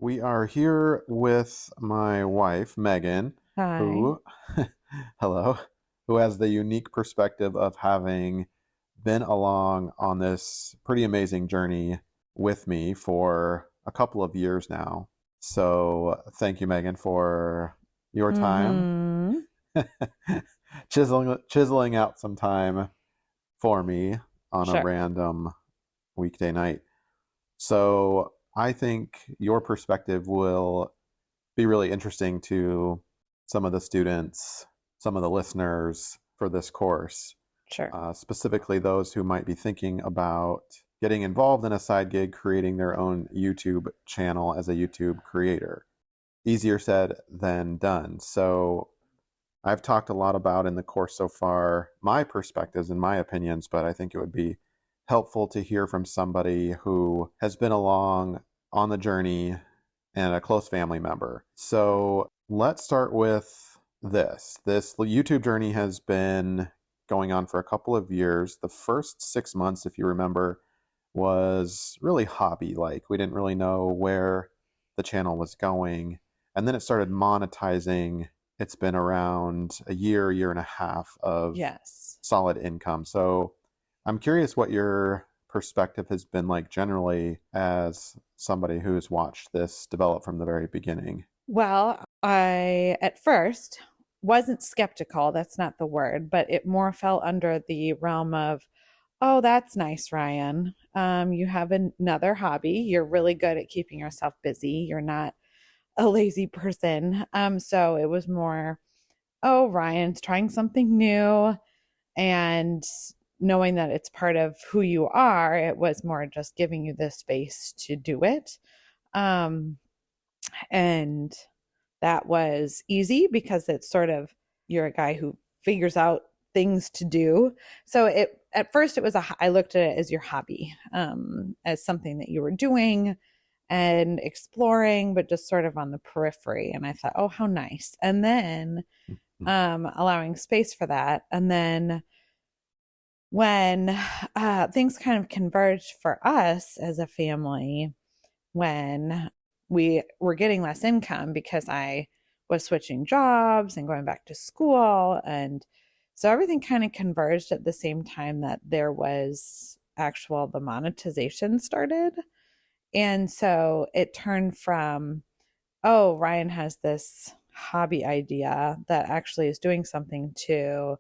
We are here with my wife, Megan, Hi. who, hello, who has the unique perspective of having been along on this pretty amazing journey with me for a couple of years now. So, thank you, Megan, for your time, Mm-hmm. chiseling out some time for me on a Sure. random weekday night. So, I think your perspective will be really interesting to some of the students, some of the listeners for this course, Sure. specifically those who might be thinking about getting involved in a side gig, creating their own YouTube channel as a YouTube creator. Easier said than done. So, I've talked a lot about in the course so far my perspectives and my opinions, but I think it would be helpful to hear from somebody who has been along on the journey and a close family member. So let's start with this. This YouTube journey has been going on for a couple of years. The first 6 months, if you remember, was really hobby like. We didn't really know where the channel was going. And then it started monetizing. It's been around a year and a half of Yes. solid income. So I'm curious what your perspective has been like generally as somebody who's watched this develop from the very beginning. Well, I at first wasn't skeptical. That's not the word, but it more fell under the realm of, oh, that's nice, Ryan. You have another hobby. You're really good at keeping yourself busy. You're not a lazy person. So it was more, oh, Ryan's trying something new. And knowing that it's part of who you are, it was more just giving you the space to do it. Um, and that was easy because it's sort of you're a guy who figures out things to do. So it at first it was I looked at it as your hobby, as something that you were doing and exploring, but just sort of on the periphery. And I thought, oh, how nice. And then allowing space for that. And then when things kind of converged for us as a family, when we were getting less income because I was switching jobs and going back to school. And so everything kind of converged at the same time that there was the monetization started. And so it turned from, oh, Ryan has this hobby idea that actually is doing something to,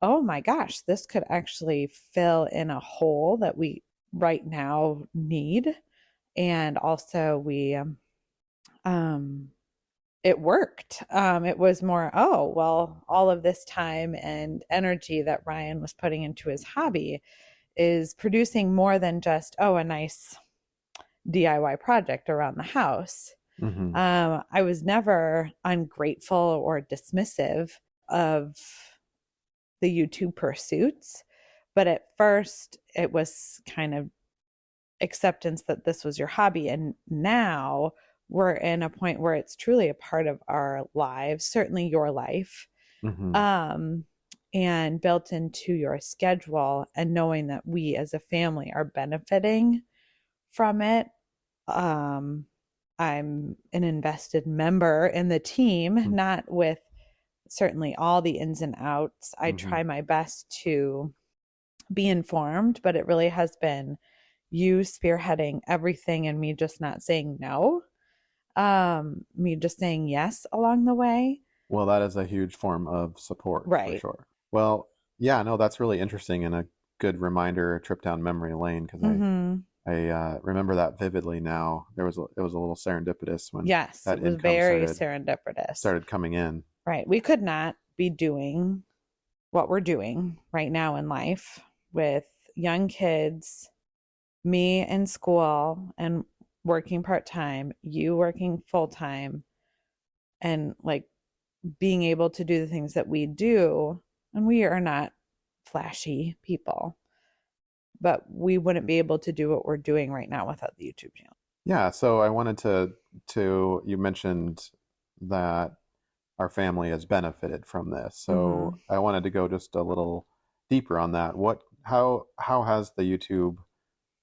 oh my gosh, this could actually fill in a hole that we right now need. And also, um, it worked. It was more, oh, well, all of this time and energy that Ryan was putting into his hobby is producing more than just, oh, a nice DIY project around the house. Mm-hmm. I was never ungrateful or dismissive of the YouTube pursuits. But at first, it was kind of acceptance that this was your hobby. And now we're in a point where it's truly a part of our lives, certainly your life, Mm-hmm. um, and built into your schedule. And knowing that we as a family are benefiting from it. Um, I'm an invested member in the team, not with certainly all the ins and outs. I Mm-hmm. try my best to be informed, but it really has been you spearheading everything and me just not saying no. Me just saying yes along the way. Well, that is a huge form of support for Right. sure. Well, yeah, no, that's really interesting and a good reminder, a trip down memory lane because Mm-hmm. I remember that vividly now. It was a little serendipitous when Yes, that it was income very serendipitous. started coming in. Right. We could not be doing what we're doing right now in life with young kids, me in school and working part time, you working full time, and like being able to do the things that we do. And we are not flashy people, but we wouldn't be able to do what we're doing right now without the YouTube channel. Yeah, so I wanted to you mentioned that our family has benefited from this. Mm-hmm. So I wanted to go just a little deeper on that. How has the YouTube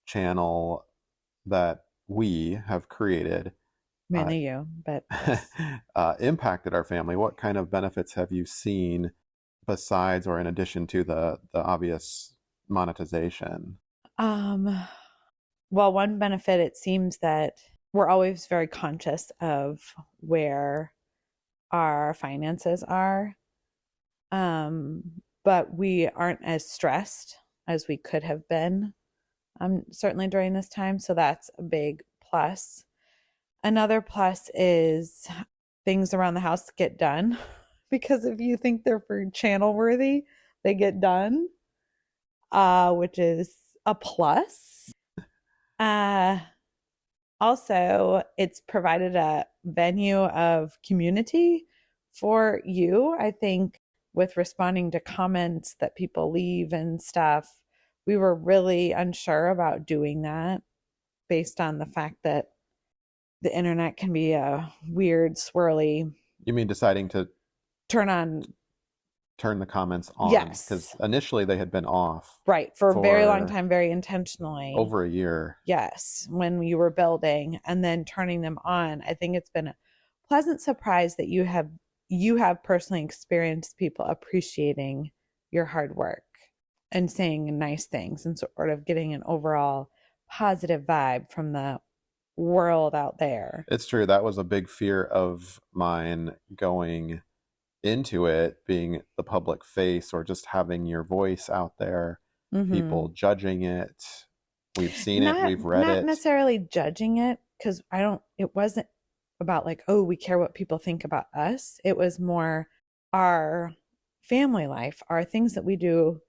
channel that we have created uh, Mainly you, but yes. impacted our family. What kind of benefits have you seen besides or in addition to the obvious monetization? Um, well, one benefit, it seems that we're always very conscious of where our finances are. But we aren't as stressed as we could have been, certainly during this time. So that's a big plus. Another plus is things around the house get done because if you think they're for channel worthy, they get done, which is a plus. Uh, Also, it's provided a venue of community for you. I think with responding to comments that people leave and stuff, we were really unsure about doing that based on the fact that the internet can be a weird, swirly You mean deciding to turn on. turn the comments on? Because Yes, initially they had been off right. For a very long for time, very intentionally. over a year. Yes, when you were building and then turning them on. I think it's been a pleasant surprise that you have personally experienced people appreciating your hard work and saying nice things and sort of getting an overall positive vibe from the world out there. It's true. That was a big fear of mine going into it, being the public face or just having your voice out there, people Mm-hmm. judging it. We've seen it, Not we've read not it. necessarily judging it because I don't. It wasn't about like, oh, we care what people think about us. It was more our family life, our things that we do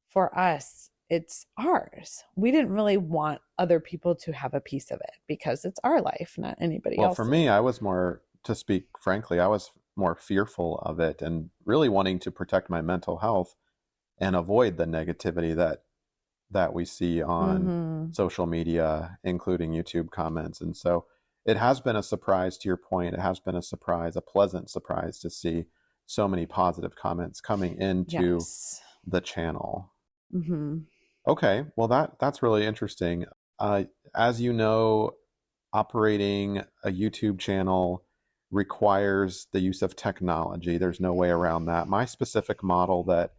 for us. It's ours. We didn't really want other people to have a piece of it because it's our life, not anybody Well, for else's. me, I was more, to speak frankly, I was more fearful of it and really wanting to protect my mental health and avoid the negativity that we see on Mm-hmm. social media, including YouTube comments. And so it has been a surprise, to your point. It has been a surprise, a pleasant surprise to see so many positive comments coming into Yes. the channel. Mm-hmm. Okay, well that's really interesting. Uh, as you know, operating a YouTube channel requires the use of technology. There's no way around that. My specific model that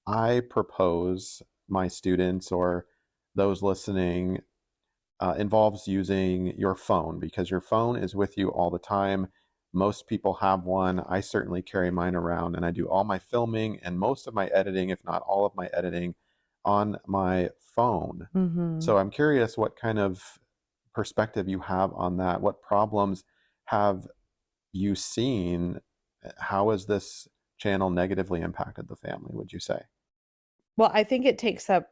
I propose my students or those listening involves using your phone because your phone is with you all the time. Most people have one. I certainly carry mine around and I do all my filming and most of my editing, if not all of my editing, on my phone. Mm-hmm. So I'm curious what kind of perspective you have on that. What problems have you seen? How has this channel negatively impacted the family, would you say? Well, I think it takes up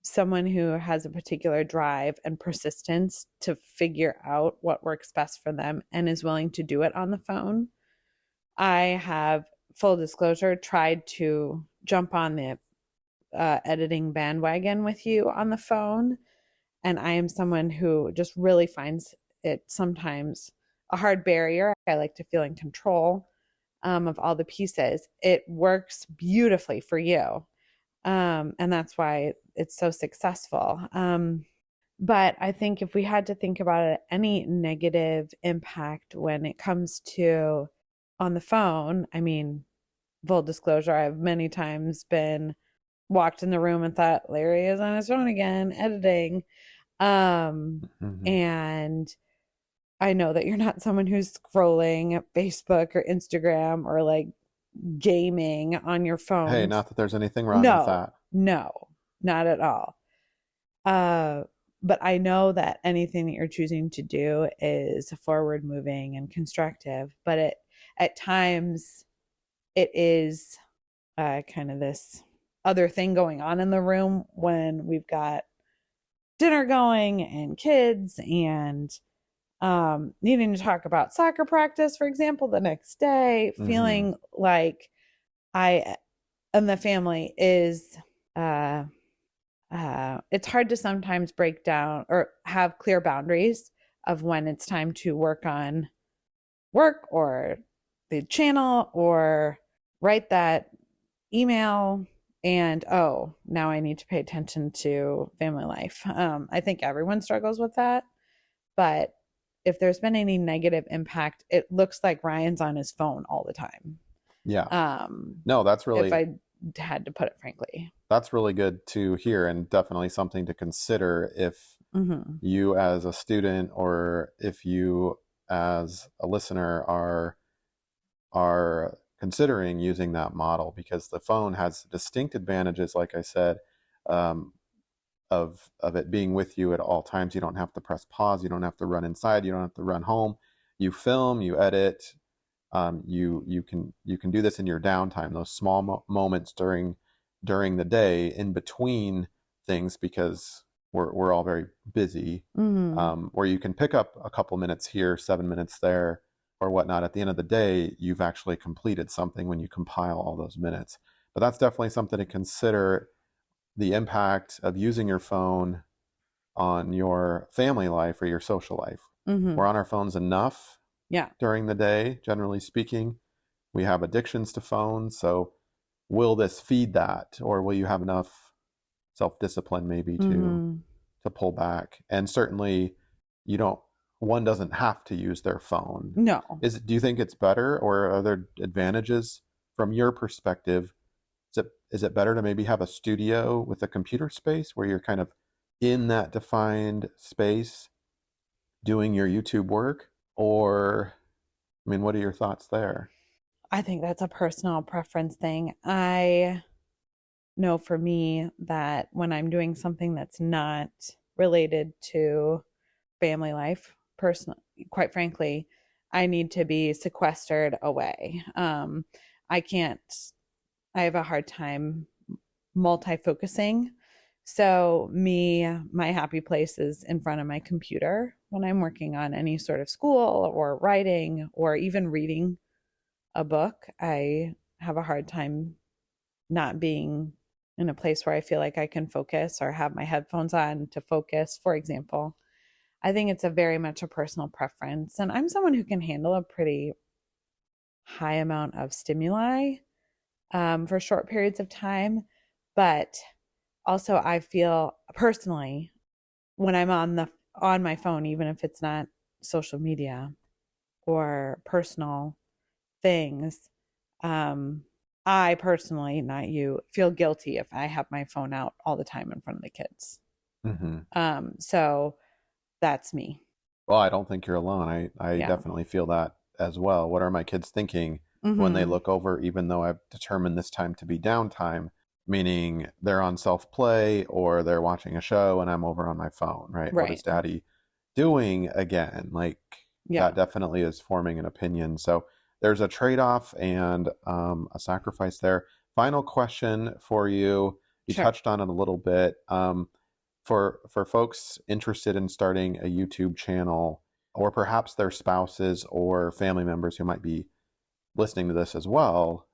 someone who has a particular drive and persistence to figure out what works best for them and is willing to do it on the phone. I have, full disclosure, tried to jump on the editing bandwagon with you on the phone. And I am someone who just really finds it sometimes a hard barrier. I like to feel in control of all the pieces. It works beautifully for you. And that's why it's so successful. But I think if we had to think about it, any negative impact when it comes to on the phone, I mean, full disclosure, I've many times been walked in the room and thought Larry is on his phone again, editing. Mm-hmm. And I know that you're not someone who's scrolling Facebook or Instagram or like gaming on your Hey, phone. not that there's anything wrong with No, that. no, not at all. Uh, but I know that anything that you're choosing to do is forward moving and constructive, but it at times it is kind of this other thing going on in the room when we've got dinner going and kids and needing to talk about soccer practice, for example, the next day, Mm-hmm. feeling like I and the family is uh, it's hard to sometimes break down or have clear boundaries of when it's time to work on work or the channel or write that email and oh now I need to pay attention to family life. I think everyone struggles with that, but if there's been any negative impact, it looks like Ryan's on his phone all the time. Yeah. Um, No, if I had to put it frankly. that's really good to hear, and definitely something to consider if Mm-hmm. you as a student or if you as a listener are considering using that model, because the phone has distinct advantages, like I said, um, of it being with you at all times. You don't have to press pause. You don't have to run inside. You don't have to run home. You film. You edit. You can do this in your downtime. Those small moments during the day in between things, because we're all very busy. Mm-hmm. Where you can pick up a couple minutes here, 7 minutes there, or whatnot. At the end of the day, you've actually completed something when you compile all those minutes. But that's definitely something to consider, the impact of using your phone on your family life or your social life. Mm-hmm. We're on our phones enough Yeah. during the day, generally speaking. We have addictions to phones. So will this feed that, or will you have enough self-discipline maybe Mm-hmm. to pull back? And certainly you don't one doesn't have to use their phone. No. Do you think it's better, or are there advantages from your perspective? Is it better to maybe have a studio with a computer space where you're kind of in that defined space doing your YouTube work? Or, I mean, what are your thoughts there? I think that's a personal preference thing. I know for me that when I'm doing something that's not related to family life, personal, quite frankly, I need to be sequestered away. I can't, I have a hard time multi-focusing. So my happy place is in front of my computer when I'm working on any sort of school or writing or even reading a book. I have a hard time not being in a place where I feel like I can focus or have my headphones on to focus, for example. I think it's a very much a personal preference. And I'm someone who can handle a pretty high amount of stimuli for short periods of time. But also, I feel personally when I'm on my phone, even if it's not social media or personal things, um, I personally, not you, feel guilty if I have my phone out all the time in front of the kids. Mm-hmm. So that's me. Well, I don't think you're alone. I Yeah. definitely feel that as well. What are my kids thinking when they Mm-hmm. look over, even though I've determined this time to be downtime, meaning they're on self play or they're watching a show and I'm over on my phone, right? What is Right. daddy doing again? Like, Yeah. that definitely is forming an opinion. So there's a trade off and a sacrifice there. Final question for you. You Sure. touched on it a little bit. For folks interested in starting a YouTube channel, or perhaps their spouses or family members who might be listening to this as well,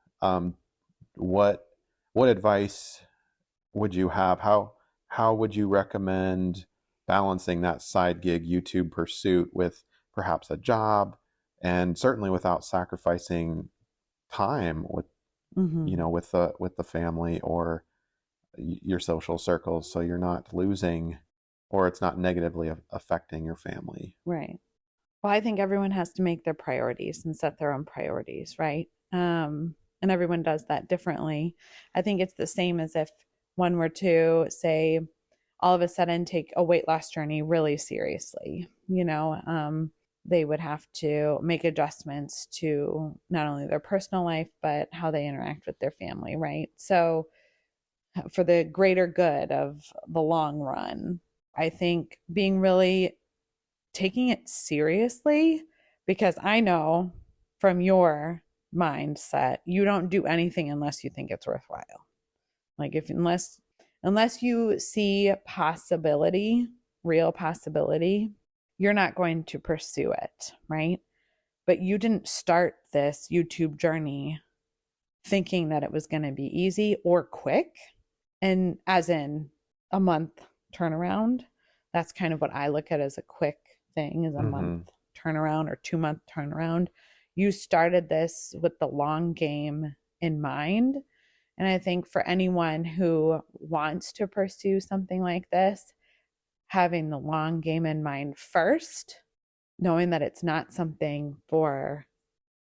what what advice would you have? How would you recommend balancing that side gig YouTube pursuit with perhaps a job, and certainly without sacrificing time with Mm-hmm. with the family or your social circles, so you're not losing, or it's not negatively affecting your family? Right. Well, I think everyone has to make their priorities and set their own priorities, right? And everyone does that differently. I think it's the same as if one were to say, all of a sudden take a weight loss journey really seriously. They would have to make adjustments to not only their personal life, but how they interact with their family, right? So, for the greater good of the long run, I think being really taking it seriously, because I know from your mindset, you don't do anything unless you think it's worthwhile. Like if unless you see possibility, real possibility, you're not going to pursue it, right? But you didn't start this YouTube journey thinking that it was going to be easy or quick, and as in a month turnaround. That's kind of what I look at as a quick thing, is a month Mm-hmm. turnaround or 2 month turnaround. You started this with the long game in mind. And I think for anyone who wants to pursue something like this, having the long game in mind first knowing that it's not something for,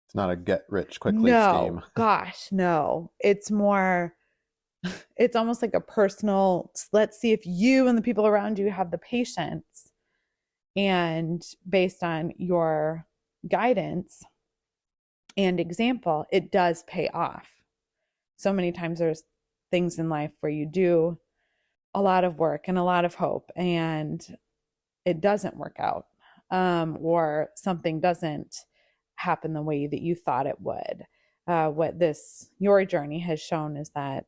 It's not a get rich quickly no, scheme. gosh, no. It's more, it's almost like a personal, let's see if you and the people around you have the patience. And based on your guidance and example, it does pay off. So many times there's things in life where you do a lot of work and a lot of hope and it doesn't work out, or something doesn't happen the way that you thought it would. What this your journey has shown is that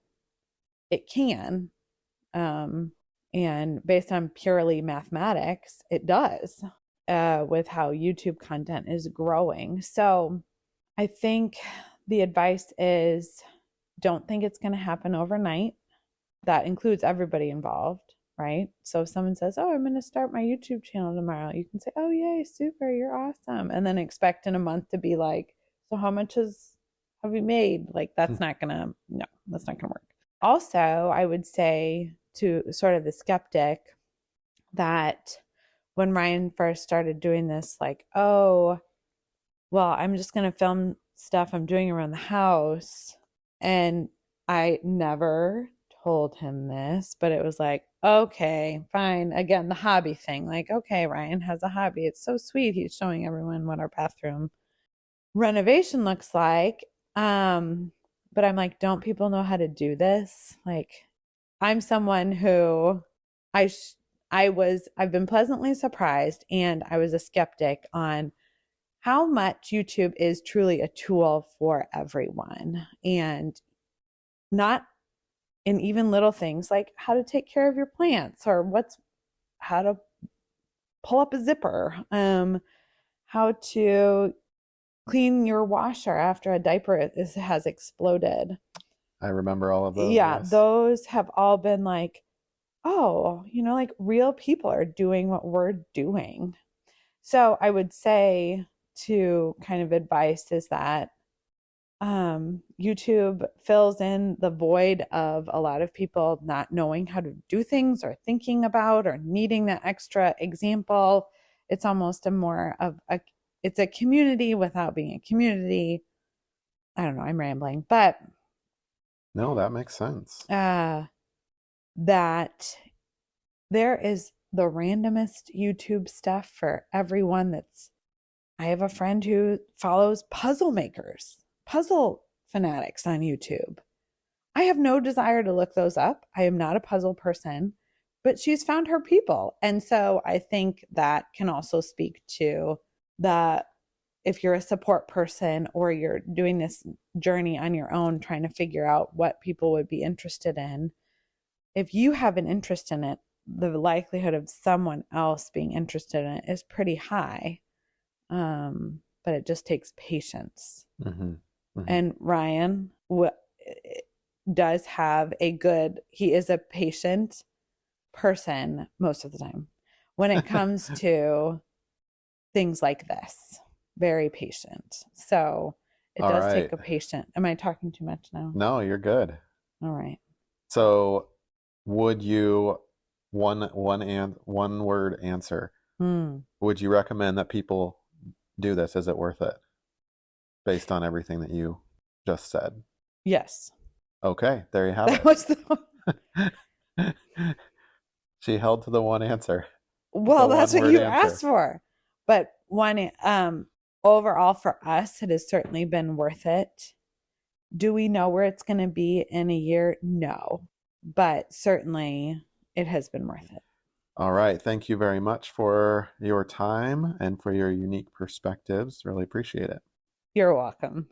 it can, um, and based on purely mathematics, it does, with how YouTube content is growing. So I think the advice is, don't think it's going to happen overnight. That includes everybody involved, right? So if someone says, "Oh, I'm going to start my YouTube channel tomorrow," you can say, "Oh, yay, super, you're awesome." And then expect in a month to be like, "So how much have you made?" Like, that's not going to, no, that's not going to work. Also, I would say to sort of the skeptic that when Ryan first started doing this, like, "Oh, well, I'm just going to film stuff I'm doing around the house." And I never told him this, but it was like, okay, fine. Again, the hobby thing. Like, okay, Ryan has a hobby. It's so sweet. He's showing everyone what our bathroom renovation looks like. But I'm like, don't people know how to do this? Like, I'm someone who I sh- I've been pleasantly surprised, and I was a skeptic on how much YouTube is truly a tool for everyone, and not in even little things like how to take care of your plants, or how to pull up a zipper, how to clean your washer after a diaper has exploded. I remember all of those, Yeah, yes. those have all been like, oh, like real people are doing what we're doing. So I would say, to kind of advice is that, YouTube fills in the void of a lot of people not knowing how to do things, or thinking about, or needing that extra example. It's almost it's a community without being a community. I don't know, I'm rambling, but No, that makes sense. that there is the randomest YouTube stuff for everyone. I have a friend who follows puzzle makers, puzzle fanatics on YouTube. I have no desire to look those up. I am not a puzzle person, but she's found her people. And so I think that can also speak to the, if you're a support person or you're doing this journey on your own, trying to figure out what people would be interested in, if you have an interest in it, the likelihood of someone else being interested in it is pretty high. But it just takes patience. Mm-hmm. Mm-hmm. And Ryan does have he is a patient person most of the time when it comes to things like this. Very patient. So it All does right. take a patient. Am I talking too much now? No, you're good. All right. So, would you one word answer? Hmm. Would you recommend that people do this? Is it worth it? Based on everything that you just said. Yes. Okay, there you have That it. was She held to the one answer. well, The that's one what word you asked answer. for. But overall for us, it has certainly been worth it. Do we know where it's going to be in a year? No, but certainly it has been worth it. All right. Thank you very much for your time and for your unique perspectives. Really appreciate it. You're welcome.